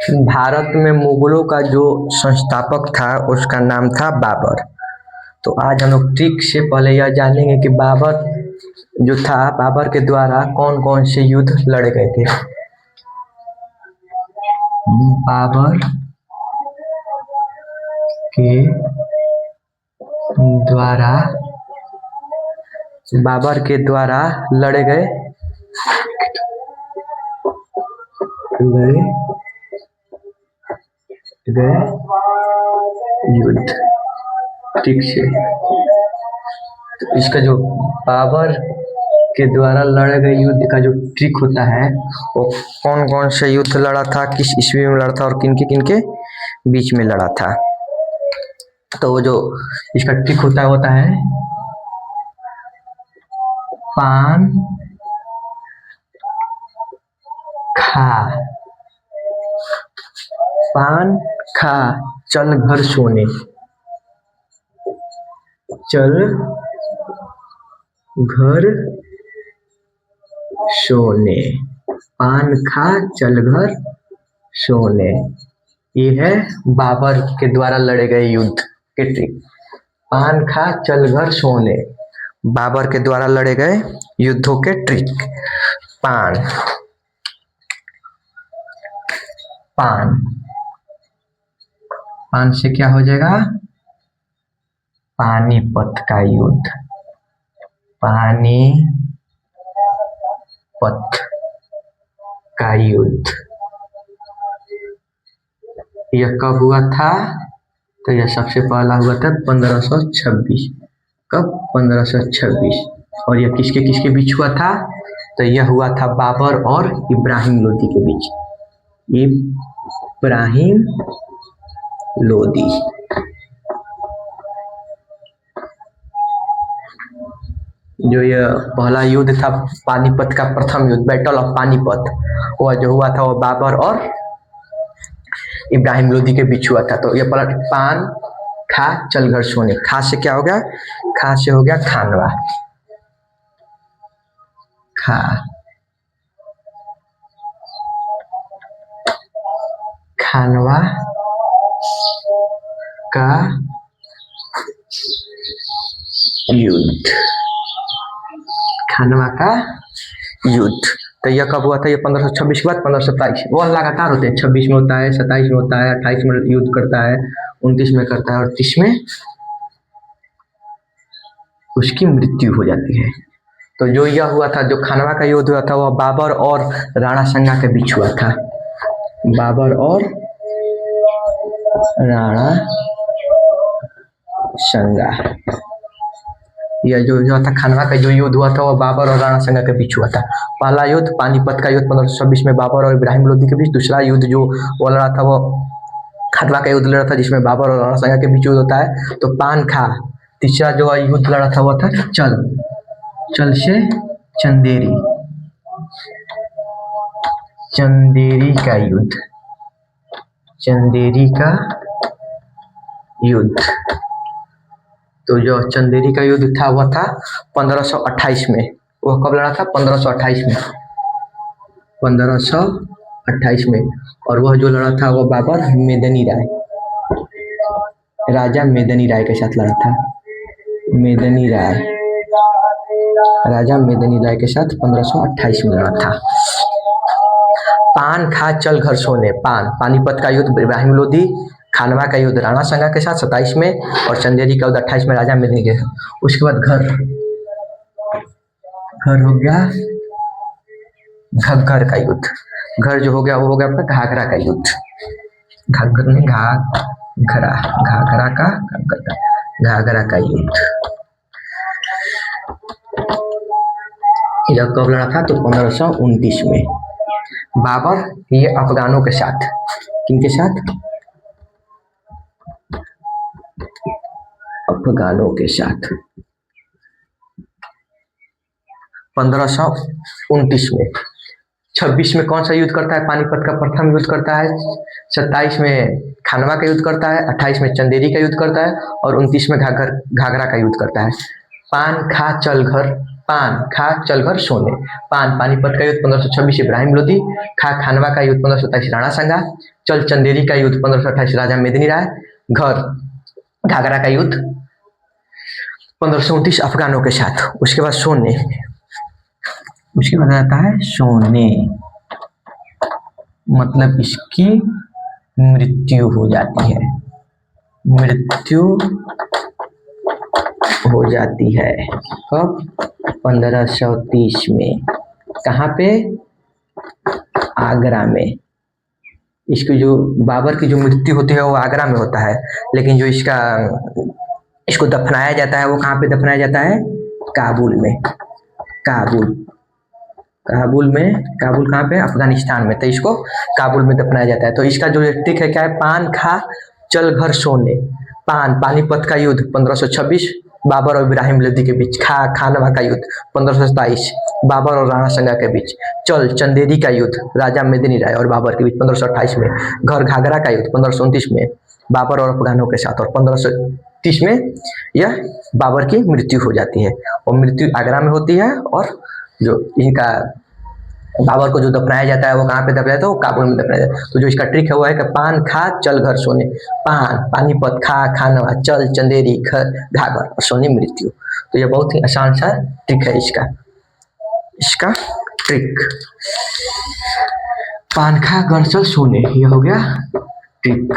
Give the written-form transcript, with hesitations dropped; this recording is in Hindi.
भारत में मुगलों का जो संस्थापक था उसका नाम था बाबर। तो आज हम लोग ट्रिक से पहले यह जानेंगे कि बाबर जो था, बाबर के द्वारा कौन कौन से युद्ध लड़े गए थे। बाबर के द्वारा लड़े गए युद्ध। ठीक से तो इसका जो बाबर के द्वारा लड़े गए युद्ध का जो ट्रिक होता है वो कौन कौन से युद्ध लड़ा था, किस ईस्वी में लड़ा था और किनके बीच में लड़ा था। तो वो जो इसका ट्रिक होता है पान खा चल घर सोने। चल घर सोने, पान खा चल घर सोने, ये है बाबर के द्वारा लड़े गए युद्ध के ट्रिक। पान खा चल घर सोने, बाबर के द्वारा लड़े गए युद्धों के ट्रिक। पान से क्या हो जाएगा, पानीपत का युद्ध। पानीपत का युद्ध यह कब हुआ था? तो यह सबसे पहला हुआ था 1526। कब? 1526। और यह किसके बीच हुआ था? तो यह हुआ था बाबर और इब्राहिम लोदी के बीच। इब्राहिम लोदी। जो यह पहला युद्ध था पानीपत का, प्रथम युद्ध बैटल ऑफ पानीपत, वह जो हुआ था वो बाबर और इब्राहिम लोदी के बीच हुआ था। तो यह पहला पान खा चल घर सोने। खा से क्या हो गया? खा से हो गया खानवा। खानवा का युद्ध। खानवा का युद्ध तो यह कब हुआ था? ये 1526 के बाद 1527। वह लगातार होते हैं, 26 में होता है, 27 में होता है, 28 में युद्ध करता है, 29 में करता है और 30 में उसकी मृत्यु हो जाती है। तो जो यह हुआ था, जो खानवा का युद्ध हुआ था, वह बाबर और राणा संगा के बीच हुआ था। बाबर और राणा संगा। यह जो हुआ था खानवा का जो युद्ध हुआ था वह बाबर और राणा संगा के बीच हुआ था। पहला युद्ध पानीपत का युद्ध 1526 में बाबर और इब्राहिम लोदी के बीच। दूसरा युद्ध जो वो लड़ा था वो खानवा का युद्ध लड़ा था जिसमें बाबर और राणा संगा के बीच युद्ध होता है। तो पान खा। तीसरा जो युद्ध लड़ा था वो था चल से चंदेरी। चंदेरी का युद्ध। तो जो चंदेरी का युद्ध था वह था 1528 में। वह कब लड़ा था? 1528 में। 1528 में। और वह जो लड़ा था वह बाबर राजा मेदनी राय के साथ लड़ा था। राजा मेदनी राय के साथ 1528 में लड़ा था। पान खा चल घर सोने। पानीपत का युद्ध इब्राहिम लोदी, खानवा का युद्ध राणा संगा के साथ 27 में और चंदेरी का युद्ध 28 में राजा मेदनी के साथ। उसके बाद घर हो गया घग्गर का युद्ध। घर जो हो गया वो हो गया अपना घाघरा का युद्ध। घाघरा का युद्ध। यह कब लड़ा था? तो 1529 में। बाबर ये अफगानों के साथ। किनके साथ? अफगानों के साथ। 1529 में। 26 में कौन सा युद्ध करता है? पानीपत का प्रथम युद्ध करता है। 27 में खानवा का युद्ध करता है। 28 में चंदेरी का युद्ध करता है और 29 में घाघरा का युद्ध करता है। पान खा चल घर पान खा चल घर सोने। पान पानीपत का युद्ध 1526 इब्राहिम लोदी। खा खानवा का युद्ध 1527 राणा संगा। चल चंदेरी का युद्ध 1528 राजा मेदिनी राय। घर घाघरा का युद्ध 1529 अफगानों के साथ। उसके बाद सोने, उसके बाद आता है सोने, मतलब इसकी मृत्यु हो जाती है, मृत्यु हो जाती है कब? 1530 में। कहाँ पे? आगरा में। इसकी जो बाबर की जो मृत्यु होती है वो आगरा में होता है, लेकिन जो इसको दफनाया जाता है वो कहाँ पे दफनाया जाता है? काबुल में। काबुल, काबुल में। काबुल कहाँ पे? अफगानिस्तान में। तो इसको काबुल में दफनाया जाता है। तो इसका जो ट्रिक है क्या है? पान खा चल घर सोने। पान पानीपत का युद्ध 1526 बाबर और इब्राहिम लोदी के बीच। खा खानवा का युद्ध 1527 बाबर और राणा संगा के बीच। चल चंदेरी का युद्ध राजा मेदिनी राय और बाबर के बीच 1528 में। घर घाघरा का युद्ध 1529 में बाबर और अफगानों के साथ। और 1530 में यह बाबर की मृत्यु हो जाती है, और मृत्यु आगरा में होती है। और जो इनका बाबर को जो दफनाया जाता है वो कहाँ पे दफनाया जाता है? वो काबुल में दफनाया जाता है। तो जो इसका ट्रिक है वो है कि पान खा चल घर सोने। पान पानीपत, खा खानवा, चल चंदेरी, घर घाघर और सोने मृत्यु। तो ये बहुत ही आसान सा ट्रिक है इसका। इसका ट्रिक पान खा घर चल सोने, ये हो गया ट्रिक।